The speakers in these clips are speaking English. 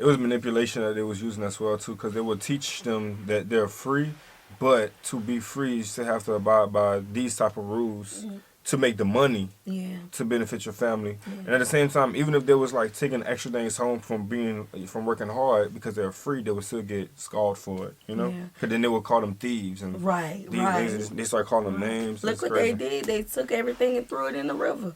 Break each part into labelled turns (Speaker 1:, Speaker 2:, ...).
Speaker 1: it was manipulation that they was using as well too, because they would teach them that they're free, but to be free, you still have to abide by these type of rules to make the money to benefit your family. And at the same time, even if they was like taking extra things home from working hard because they're free, they would still get scarred for it, you know? Because then they would call them thieves and things, they start calling them names.
Speaker 2: Look what they did. They took everything and threw it in the river.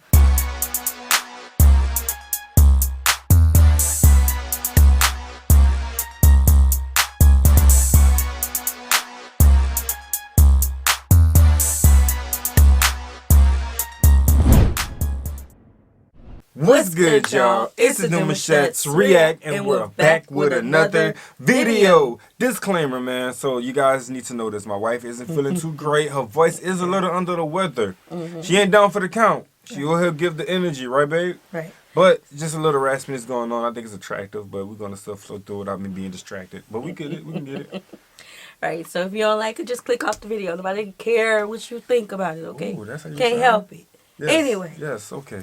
Speaker 1: What's good, y'all? It's the Demouchets REACT, and we're back with another video. Disclaimer, man. So you guys need to know this. My wife isn't feeling too great. Her voice is a little under the weather. She ain't down for the count. She will give the energy, right, babe?
Speaker 2: Right.
Speaker 1: But just a little raspiness going on. I think it's attractive, but we're gonna still flow through without me being distracted. But we get it. We can get it.
Speaker 2: Right. So if you don't like it, just click off the video. Nobody care what you think about it. Okay.
Speaker 1: Ooh, that's how you
Speaker 2: Can't help it.
Speaker 1: Yes.
Speaker 2: Anyway.
Speaker 1: Yes. Okay.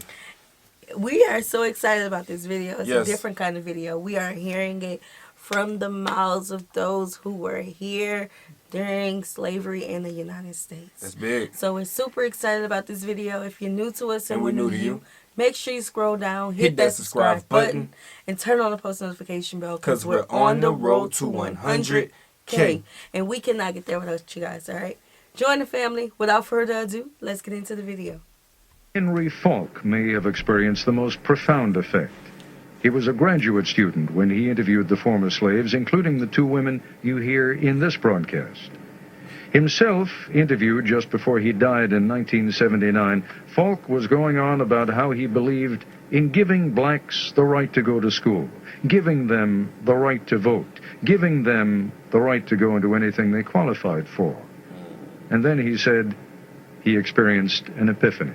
Speaker 2: We are so excited about this video. It's
Speaker 1: Yes.
Speaker 2: a different kind of video. We are hearing it from the mouths of those who were here during slavery in the United States.
Speaker 1: That's big.
Speaker 2: So we're super excited about this video. If you're new to us and we're
Speaker 1: new
Speaker 2: new to you, make sure you scroll down, hit that subscribe button, and turn on the post notification bell
Speaker 1: because we're on the road to 100K.
Speaker 2: And we cannot get there without you guys, all right? Join the family. Without further ado, let's get into the video.
Speaker 3: Henry Falk may have experienced the most profound effect. He was a graduate student when he interviewed the former slaves, including the two women you hear in this broadcast. Himself interviewed just before he died in 1979, Falk was going on about how he believed in giving blacks the right to go to school, giving them the right to vote, giving them the right to go into anything they qualified for. And then he said he experienced an epiphany.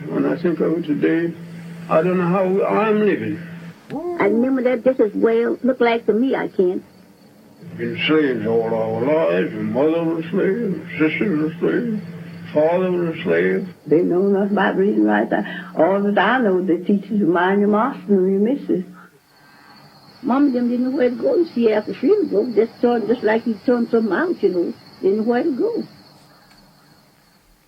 Speaker 4: When I think of it today, I don't know how I'm living.
Speaker 5: I remember that just as well. Look like to me, I can.
Speaker 4: Been slaves all our lives. My mother was a slave, my sister was a slave, father was a slave.
Speaker 5: They know nothing about reading right there. All that I know, they teach you to mind your master and your missus. Mama them didn't know where to go. You see, after she would go, just like you turn something out, you know, didn't know where to go.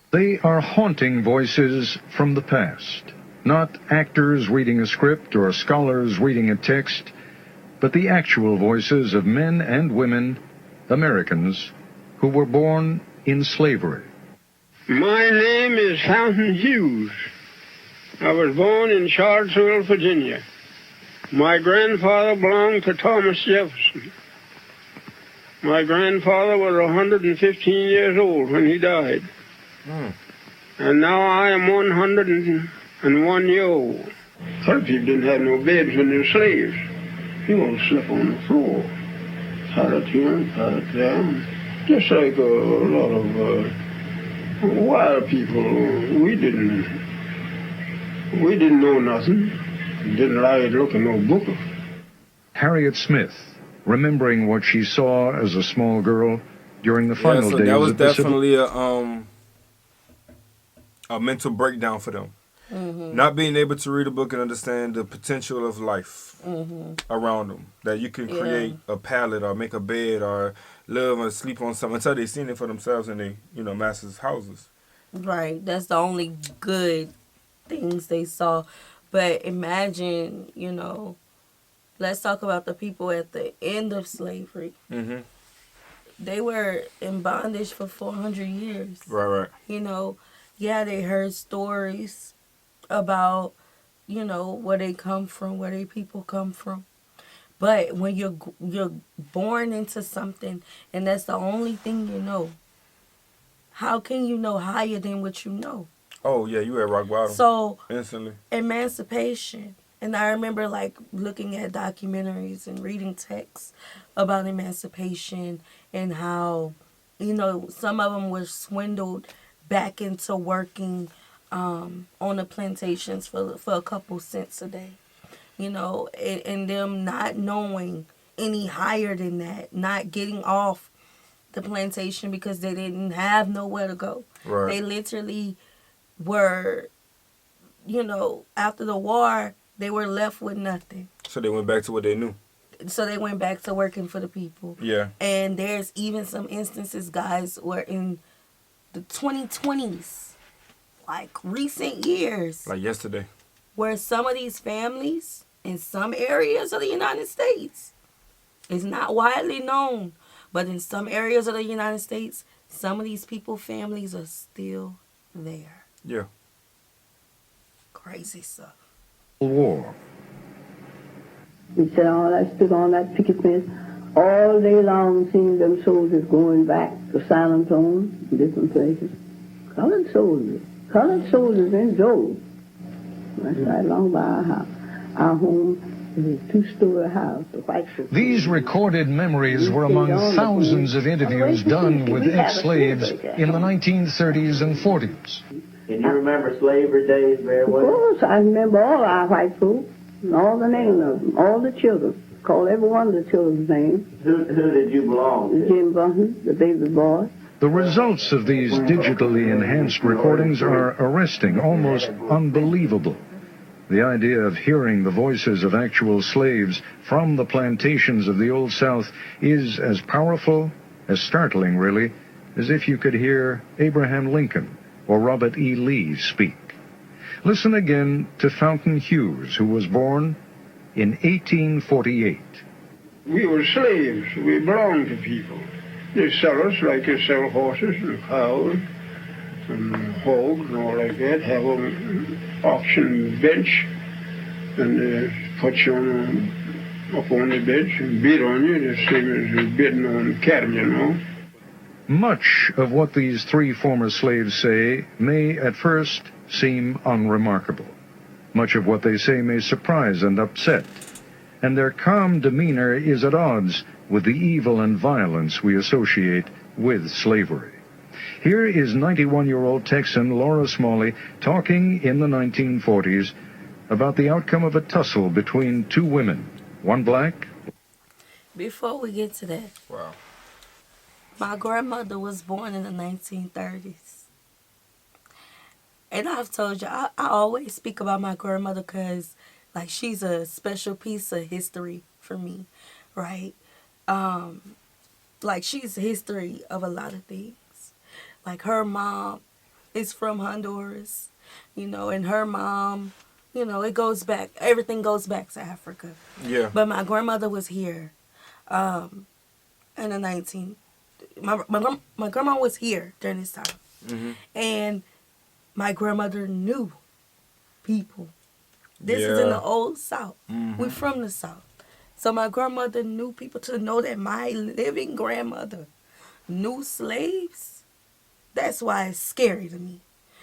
Speaker 3: They are haunting voices from the past, not actors reading a script or scholars reading a text, but the actual voices of men and women, Americans, who were born in slavery.
Speaker 4: My name is Fountain Hughes. I was born in Charlottesville, Virginia. My grandfather belonged to Thomas Jefferson. My grandfather was 115 years old when he died. And now I am 101 years old. Some people didn't have no beds when they were slaves. You want to sleep on the floor. Sat up here, sat up there. Just like a lot of wild people. We didn't know nothing. Didn't like to look at no book.
Speaker 3: Harriet Smith, remembering what she saw as a small girl during the final days
Speaker 1: that was
Speaker 3: of the
Speaker 1: definitely a mental breakdown for them. Not being able to read a book and understand the potential of life around them. That you can create a pallet or make a bed or live or sleep on something until they've seen it for themselves in their master's houses.
Speaker 2: Right. That's the only good things they saw. But imagine, let's talk about the people at the end of slavery. They were in bondage for 400 years.
Speaker 1: Right.
Speaker 2: Yeah, they heard stories about you know, where they come from, where they people come from. But when you're born into something and that's the only thing you know, how can you know higher than what you know?
Speaker 1: Oh yeah, you at rock bottom.
Speaker 2: So
Speaker 1: instantly.
Speaker 2: Emancipation. And I remember like looking at documentaries and reading texts about emancipation and how, you know, some of them were swindled back into working on the plantations for a couple cents a day. You know, and them not knowing any higher than that, not getting off the plantation because they didn't have nowhere to go.
Speaker 1: Right.
Speaker 2: They literally were, you know, after the war, they were left with nothing.
Speaker 1: So they went back to what they knew.
Speaker 2: So they went back to working for the people.
Speaker 1: Yeah.
Speaker 2: And there's even some instances, guys, where in the 2020s, like recent years,
Speaker 1: Like yesterday.
Speaker 2: where some of these families in some areas of the United States, it's not widely known, but in some areas of the United States, some of these people, families are still there.
Speaker 1: Yeah.
Speaker 2: Crazy stuff.
Speaker 3: War.
Speaker 5: We said all that, stood on that picket fence all day long, seeing them soldiers going back to Silent Zone, different places. Colored soldiers in droves. That's right along by our house. Our home is a two-story house. The white folks.
Speaker 3: These recorded memories were among thousands of interviews done with ex-slaves in the 1930s and 40s.
Speaker 6: Can you remember slavery days very
Speaker 5: Of
Speaker 6: well?
Speaker 5: course, I remember all our white folks, and all the names of them, all the children. Call every one of the children's names.
Speaker 6: Who did you belong to?
Speaker 5: Jim Bunton, the baby boy.
Speaker 3: The results of these digitally enhanced recordings are arresting, almost unbelievable. The idea of hearing the voices of actual slaves from the plantations of the Old South is as powerful, as startling really, as if you could hear Abraham Lincoln or Robert E. Lee speak. Listen again to Fountain Hughes, who was born in 1848.
Speaker 4: We were slaves. We belonged to people. They sell us like they sell horses and cows and hogs and all like that. Have an auction bench and put you up on the bench and bid on you, the same as bidding on cattle, you know.
Speaker 3: Much of what these three former slaves say may at first seem unremarkable. Much of what they say may surprise and upset. And their calm demeanor is at odds with the evil and violence we associate with slavery. Here is 91-year-old Texan Laura Smalley talking in the 1940s about the outcome of a tussle between two women, one black.
Speaker 2: Before we get to that,
Speaker 1: Wow.
Speaker 2: my grandmother was born in the 1930s. And I've told you, I always speak about my grandmother because, like, she's a special piece of history for me, right? Like, she's the history of a lot of things. Like, her mom is from Honduras, you know, and her mom, you know, it goes back, everything goes back to Africa.
Speaker 1: Yeah.
Speaker 2: But my grandmother was here in the my grandma was here during this time.
Speaker 1: Mm-hmm.
Speaker 2: And my grandmother knew people. This is in the Old South.
Speaker 1: Mm-hmm.
Speaker 2: We're from the South. So my grandmother knew people. To know that my living grandmother knew slaves, that's why it's scary to me.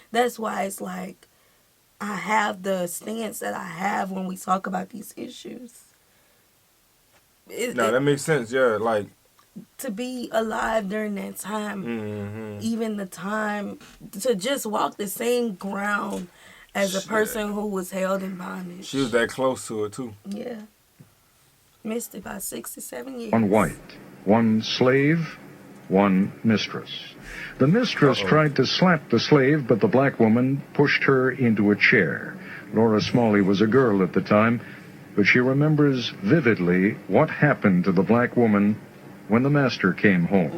Speaker 2: That's why it's like I have the stance that I have when we talk about these issues.
Speaker 1: No, that makes sense. Yeah, like
Speaker 2: to be alive during that time,
Speaker 1: mm-hmm.
Speaker 2: even the time to just walk the same ground as a person who was held in bondage.
Speaker 1: She was that close to it too.
Speaker 2: Yeah. Missed it by 67 years.
Speaker 3: One white, one slave, one mistress. The mistress tried to slap the slave, but the black woman pushed her into a chair. Laura Smalley was a girl at the time, but she remembers vividly what happened to the black woman when the master came home.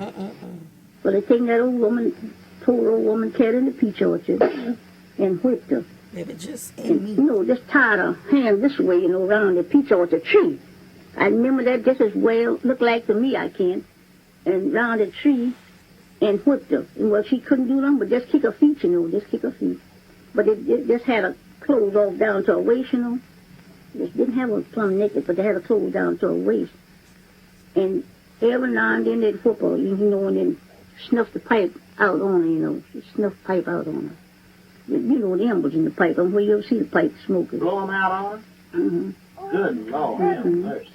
Speaker 5: Well, they taken that old woman, poor old woman, cat in the peach orchard and whipped her.
Speaker 2: Maybe just
Speaker 5: And, you know, just tied her hand this way, you know, around the peach orchard tree. I remember that just as well, looked like to me, I can, and round the tree and whipped her. And well, she couldn't do nothing but just kick her feet, you know, just kick her feet. But it just had a clothes off down to her waist, you know. They didn't have a plumb naked, but they had her clothes down to her waist. And every now and then they'd whoop her, you know, and then snuff the pipe out on her, you know. Snuff the pipe out on her. You know, the embers in the pipe. Where you ever see the pipe smoking.
Speaker 6: Blow them out on her?
Speaker 5: Mm-hmm.
Speaker 6: Good Lord, have mercy.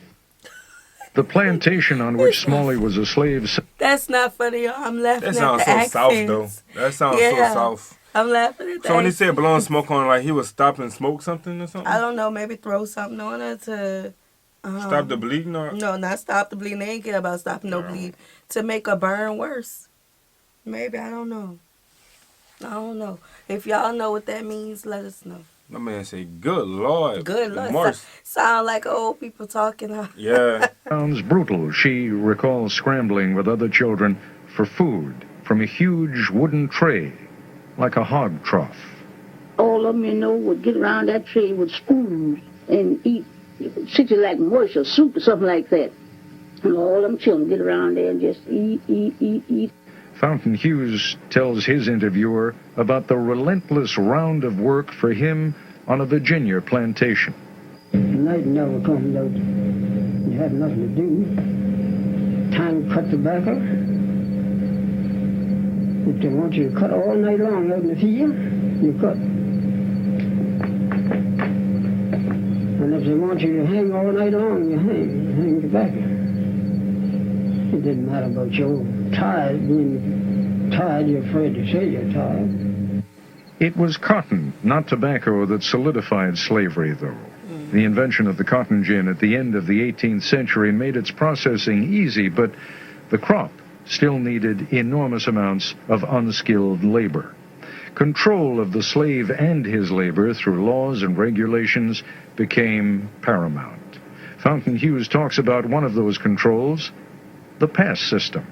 Speaker 3: The plantation on which Smalley was a slave.
Speaker 2: That's not funny, y'all. I'm laughing
Speaker 1: That
Speaker 2: at
Speaker 1: sounds
Speaker 2: the
Speaker 1: so
Speaker 2: accents.
Speaker 1: south, though. That sounds so south.
Speaker 2: I'm laughing at that.
Speaker 1: So when he said blowing smoke on, like he was stop and smoke something or something?
Speaker 2: I don't know, maybe throw something on her to...
Speaker 1: Stop the bleeding or?
Speaker 2: No, not stop the bleeding. They ain't care about stopping no bleed. To make her burn worse. Maybe, I don't know. I don't know. If y'all know what that means, let us know.
Speaker 1: My man say, good Lord.
Speaker 2: Good Lord.
Speaker 1: Remorse.
Speaker 2: Sound like old people talking.
Speaker 1: Yeah.
Speaker 3: Sounds brutal. She recalls scrambling with other children for food from a huge wooden tray, like a hog trough.
Speaker 5: All of them, you know, would get around that tray with spoons and eat, such like mush or soup or something like that. And all them children get around there and just eat.
Speaker 3: Fountain Hughes tells his interviewer about the relentless round of work for him on a Virginia plantation.
Speaker 7: The night never comes out. You had nothing to do. Time to cut tobacco. If they want you to cut all night long out in the field, you cut. And if they want you to hang all night long, you hang tobacco. It didn't matter about your tired, being tired, you're afraid to say you're tired.
Speaker 3: It was cotton, not tobacco, that solidified slavery, though. The invention of the cotton gin at the end of the 18th century made its processing easy, but the crop still needed enormous amounts of unskilled labor. Control of the slave and his labor through laws and regulations became paramount. Fountain Hughes talks about one of those controls, the pass system.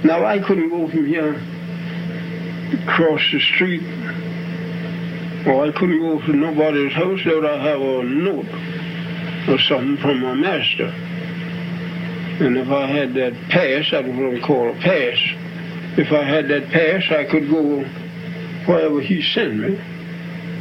Speaker 4: Now, I couldn't go from here across the street, or I couldn't go to nobody's house without I have a note or something from my master. And if I had that pass, that's what we call a pass. If I had that pass, I could go wherever he sent me,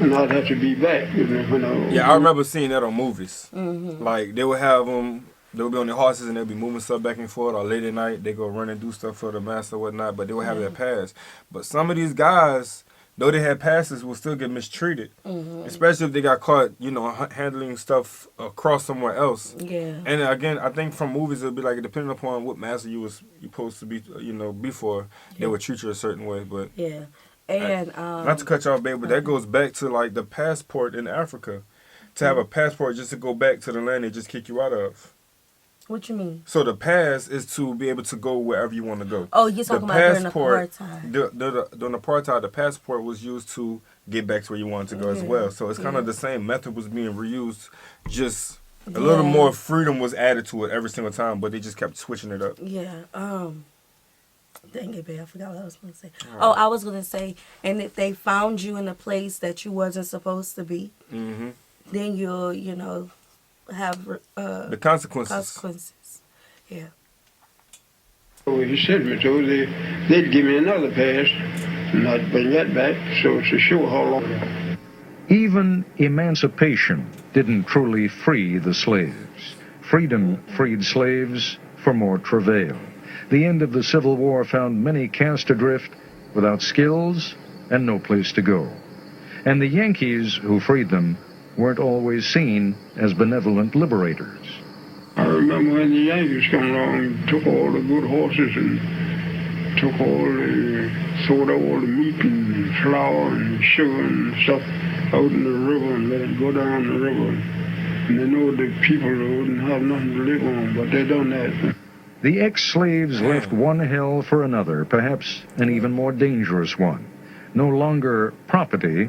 Speaker 4: and I'd have to be back. You know,
Speaker 1: Yeah, I remember seeing that on movies. Like, they would have them, they would be on their horses and they'd be moving stuff back and forth, or late at night, they go run and do stuff for the master or whatnot, but they would have their pass. But some of these guys, though they had passes, will still get mistreated. Especially if they got caught, you know, handling stuff across somewhere else.
Speaker 2: Yeah.
Speaker 1: And again, I think from movies, it'll be like, depending upon what master you supposed to be, you know, before, they would treat you a certain way. But
Speaker 2: Yeah. And
Speaker 1: not to cut you off, babe, but that goes back to like the passport in Africa. To have a passport just to go back to the land they just kick you out of.
Speaker 2: What you mean?
Speaker 1: So the pass is to be able to go wherever you want to go.
Speaker 2: Oh, you're talking about during apartheid.
Speaker 1: During apartheid, the passport was used to get back to where you wanted to go as well. So it's kind of the same method was being reused, just a little more freedom was added to it every single time, but they just kept switching it up.
Speaker 2: Yeah. Dang it, babe. I forgot what I was going to say. Oh, I was going to say, and if they found you in a place that you wasn't supposed to be, then you'll, you know, have
Speaker 1: the consequences.
Speaker 2: Consequences. Yeah.
Speaker 4: So he sent me to, they'd give me another pass, and I'd bring that back, so to show how long.
Speaker 3: Even emancipation didn't truly free the slaves. Freedom freed slaves for more travail. The end of the Civil War found many cast adrift without skills and no place to go. And the Yankees who freed them weren't always seen as benevolent liberators.
Speaker 4: I remember when the Yankees come along and took all the good horses and sold all the meat and flour and sugar and stuff out in the river and let it go down the river. And they know the people wouldn't have nothing to live on, but they done that.
Speaker 3: The ex-slaves left one hell for another, perhaps an even more dangerous one. No longer property,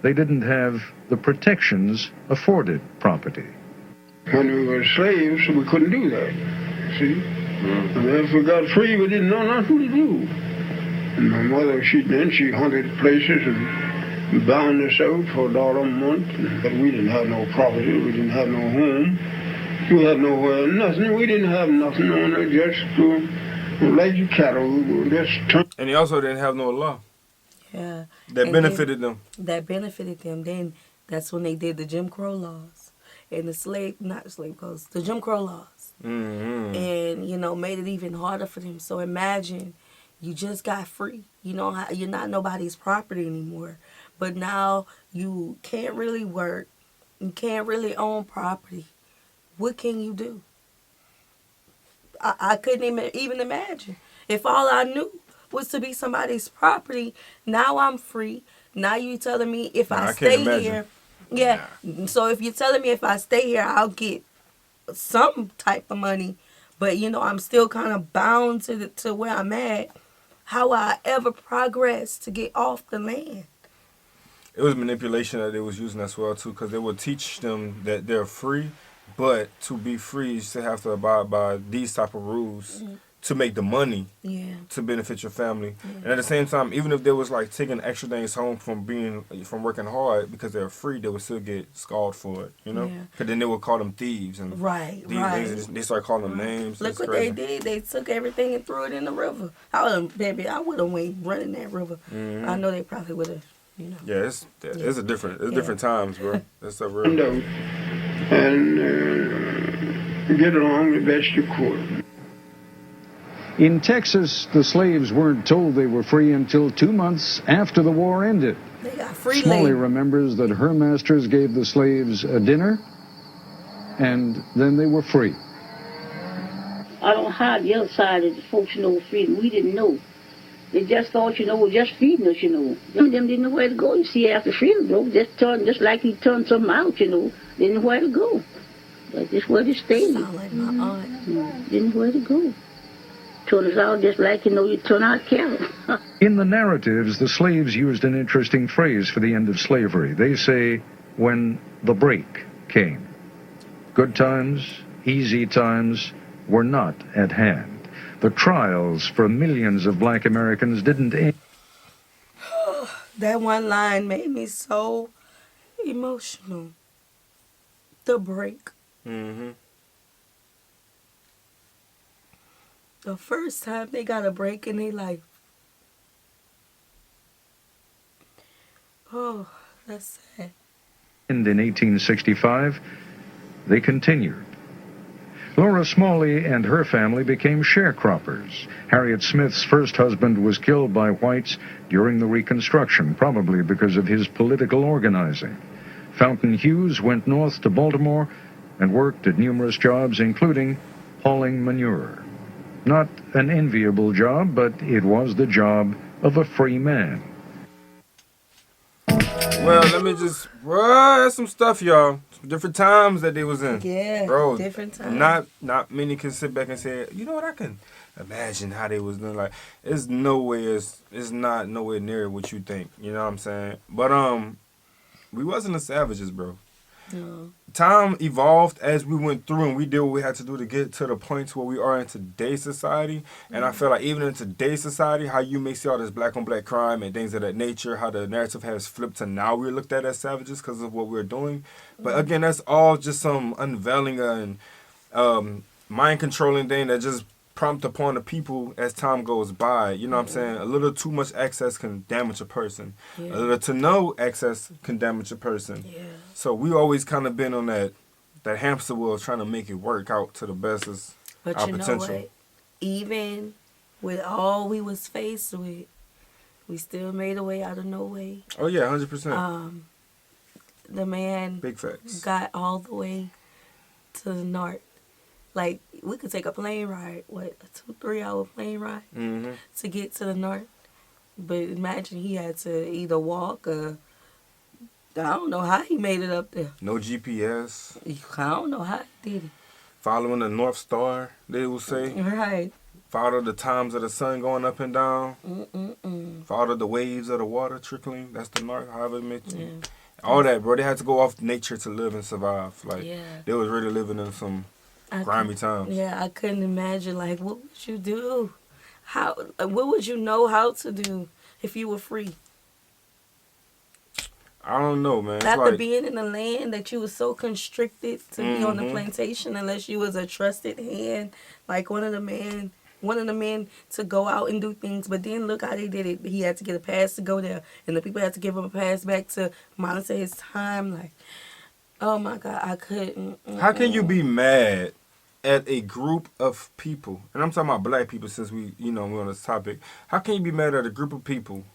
Speaker 3: they didn't have the protections afforded property.
Speaker 4: When we were slaves, we couldn't do that, see? And if we got free, we didn't know nothing to do. And my mother, she hunted places and bound us out for $1 a month. But we didn't have no property, we didn't have no home. We had nowhere, nothing. We didn't have nothing on it, just like your cattle. Just
Speaker 1: and they also didn't have no law.
Speaker 2: Yeah.
Speaker 1: That benefited them.
Speaker 2: That benefited them. Then That's when they did the Jim Crow laws and the Jim Crow laws.
Speaker 1: Mm-hmm.
Speaker 2: And, you know, made it even harder for them. So imagine you just got free. You know, you're not nobody's property anymore. But now you can't really work. You can't really own property. What can you do? I couldn't even imagine. If all I knew was to be somebody's property, now I'm free. Now you telling me if I stay here, yeah. So if you're telling me if I stay here, I'll get some type of money, but you know I'm still kind of bound to where I'm at. How will I ever progress to get off the land?
Speaker 1: It was manipulation that they was using as well too, because they would teach them that they're free, but to be free, you still have to abide by these type of rules to make the money to benefit your family. And at the same time, even if they was like taking extra things home from working hard because they're free, they would still get scared for it, you know? Because then they would call them thieves and things. They start calling them names.
Speaker 2: Look what they did. They took everything and threw it in the river. I would have went running that river. I know they probably would have. You know.
Speaker 1: Yeah, it's different times, bro. That's a real.
Speaker 4: And get along the best you could.
Speaker 3: In Texas, the slaves weren't told they were free until 2 months after the war ended.
Speaker 2: They got free.
Speaker 3: Smalley remembers that her masters gave the slaves a dinner, and then they were free.
Speaker 5: I don't hide the other side of the folks know freedom. We didn't know. They just thought, you know, we're just feeding us, you know. Them didn't know where to go. You see, after freedom broke, just like he turned something out, you know. Didn't know where to go. That's just where they stayed.
Speaker 2: Sound like my aunt.
Speaker 5: Didn't know where to go. Turn us out just like, you know, you turn out cattle.
Speaker 3: In the narratives, the slaves used an interesting phrase for the end of slavery. They say, when the break came. Good times, easy times were not at hand. The trials for millions of black Americans didn't end.
Speaker 2: That one line made me so emotional. The break.
Speaker 1: Mm-hmm.
Speaker 2: The first time they got a break in their life. Oh, that's sad.
Speaker 3: And in 1865, they continued. Laura Smalley and her family became sharecroppers. Harriet Smith's first husband was killed by whites during the Reconstruction, probably because of his political organizing. Fountain Hughes went north to Baltimore and worked at numerous jobs, including hauling manure. Not an enviable job, but it was the job of a free man.
Speaker 1: Well, let me just, bro, that's some stuff, y'all. Some different times that they was in.
Speaker 2: Yeah,
Speaker 1: bro,
Speaker 2: different times.
Speaker 1: Not many can sit back and say, you know what, I can imagine how they was doing. Like, it's not nowhere near what you think. You know what I'm saying? But we wasn't the savages, bro.
Speaker 2: No.
Speaker 1: Time evolved as we went through, and we did what we had to do to get to the point where we are in today's society. And I feel like even in today's society, how you may see all this black on black crime and things of that nature, how the narrative has flipped to now we're looked at as savages because of what we're doing. But again, that's all just some unveiling and mind controlling thing that just prompt upon the people as time goes by. You know what I'm saying? A little too much access can damage a person.
Speaker 2: Yeah.
Speaker 1: A little to no access can damage a person.
Speaker 2: Yeah.
Speaker 1: So we always kind of been on that hamster wheel trying to make it work out to the best of
Speaker 2: But
Speaker 1: our
Speaker 2: you know
Speaker 1: potential.
Speaker 2: what? Even with all we was faced with, we still made a way out of no way.
Speaker 1: Oh yeah, 100%.
Speaker 2: The man
Speaker 1: Big facts.
Speaker 2: got all the way to the north. Like, we could take a plane ride, a 2-3 hour plane ride to get to the north. But imagine he had to either walk or, I don't know how he made it up there.
Speaker 1: No GPS.
Speaker 2: I don't know how he did it.
Speaker 1: Following the North Star, they will say.
Speaker 2: Right.
Speaker 1: Follow the times of the sun going up and down. Follow the waves of the water trickling. That's the north, however it makes you. All that, bro. They had to go off nature to live and survive. Like, they was really living in some grimy times.
Speaker 2: Yeah, I couldn't imagine, like, what would you do? What would you know how to do if you were free?
Speaker 1: I don't know, man.
Speaker 2: After being in the land that you was so constricted to be on the plantation unless you was a trusted hand, like one of the men wanting the men to go out and do things, but then look how they did it. He had to get a pass to go there, and the people had to give him a pass back to monitor his time. Like, oh my God, I couldn't.
Speaker 1: How can you be mad at a group of people? And I'm talking about black people, since we're on this topic. How can you be mad at a group of people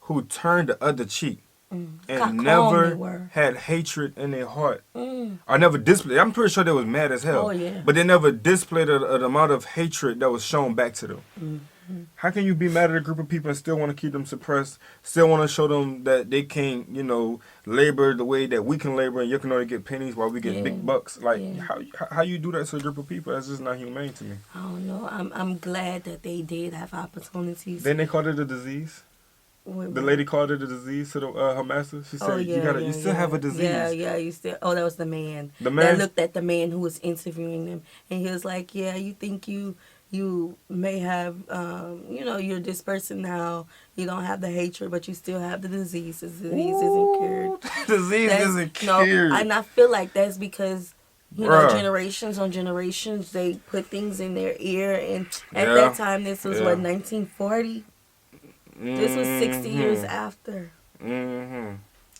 Speaker 1: who turned the other cheek and never had hatred in their heart? Or never displayed. I'm pretty sure they was mad as hell.
Speaker 2: Oh, yeah.
Speaker 1: But they never displayed an amount of hatred that was shown back to them. How can you be mad at a group of people and still want to keep them suppressed? Still want to show them that they can't, labor the way that we can labor, and you can only get pennies while we get big bucks? Like, how you do that to a group of people? That's just not humane to me.
Speaker 2: I don't know. I'm glad that they did have opportunities.
Speaker 1: Then they called it a disease. The lady called it a disease to her master. She said, "You still have a disease."
Speaker 2: Yeah, you still. Oh, that was the man.
Speaker 1: The man
Speaker 2: that looked at the man who was interviewing them, and he was like, "Yeah, you think you may have, you're this person now. You don't have the hatred, but you still have the disease. The disease isn't cured.
Speaker 1: Disease isn't cured."
Speaker 2: And I feel like that's because generations on generations they put things in their ear, and at that time, this was 1940. This was 60 years after.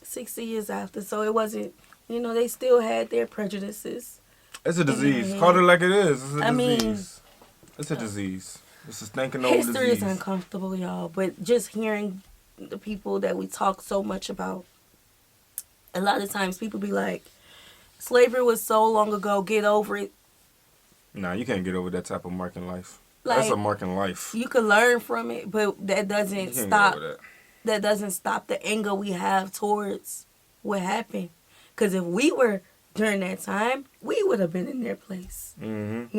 Speaker 2: 60 years after. So it wasn't, they still had their prejudices.
Speaker 1: It's a disease. Call it like it is. It's a disease. It's a disease. It's a stinking old disease.
Speaker 2: History is uncomfortable, y'all. But just hearing the people that we talk so much about, a lot of times people be like, slavery was so long ago, get over it.
Speaker 1: Nah, you can't get over that type of mark in life.
Speaker 2: Like,
Speaker 1: that's a mark in life.
Speaker 2: You can learn from it, but that doesn't stop. That doesn't stop the anger we have towards what happened. Because if we were during that time, we would have been in their place. And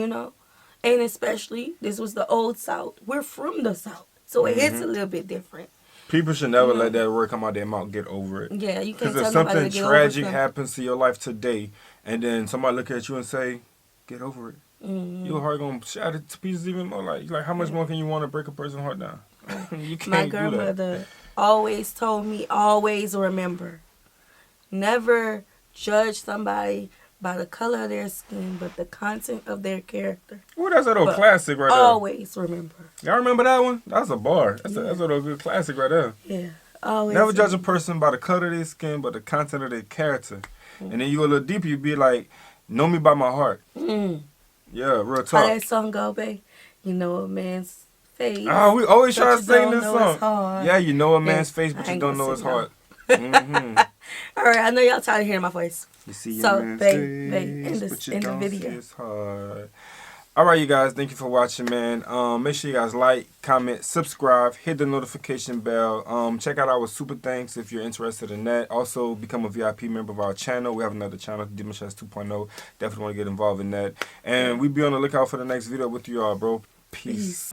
Speaker 2: especially, this was the old South. We're from the South, so it hits a little bit different.
Speaker 1: People should never let that word come out their mouth. Get over it.
Speaker 2: Yeah, you can't.
Speaker 1: Because if something tragic happens to your life today, and then somebody look at you and say, "Get over it." Your heart gonna shatter to pieces even more. Like how much more can you want to break a person's heart down? You can't.
Speaker 2: My grandmother always told me, always remember, never judge somebody by the color of their skin, but the content of their character.
Speaker 1: Well, that's an old classic right there.
Speaker 2: Always remember.
Speaker 1: Y'all remember that one? That's a bar. That's an old good classic right there.
Speaker 2: Yeah. Always.
Speaker 1: Never judge a person by the color of their skin, but the content of their character. And then you go a little deeper, you be like, know me by my heart. Yeah, real talk.
Speaker 2: How that song go, babe? You know a man's face.
Speaker 1: Oh, we always try to sing this song.
Speaker 2: Heart.
Speaker 1: Yeah, you know a man's face, but you don't know his heart.
Speaker 2: All right, I know y'all tired of hearing my voice.
Speaker 1: You see your
Speaker 2: so,
Speaker 1: man's
Speaker 2: babe,
Speaker 1: face,
Speaker 2: in the video.
Speaker 1: His heart. All right, you guys, thank you for watching, man. Make sure you guys like, comment, subscribe, hit the notification bell. Check out our super thanks if you're interested in that. Also, become a VIP member of our channel. We have another channel, Demouchet 2.0. Definitely want to get involved in that. And we be on the lookout for the next video with you all, bro. Peace.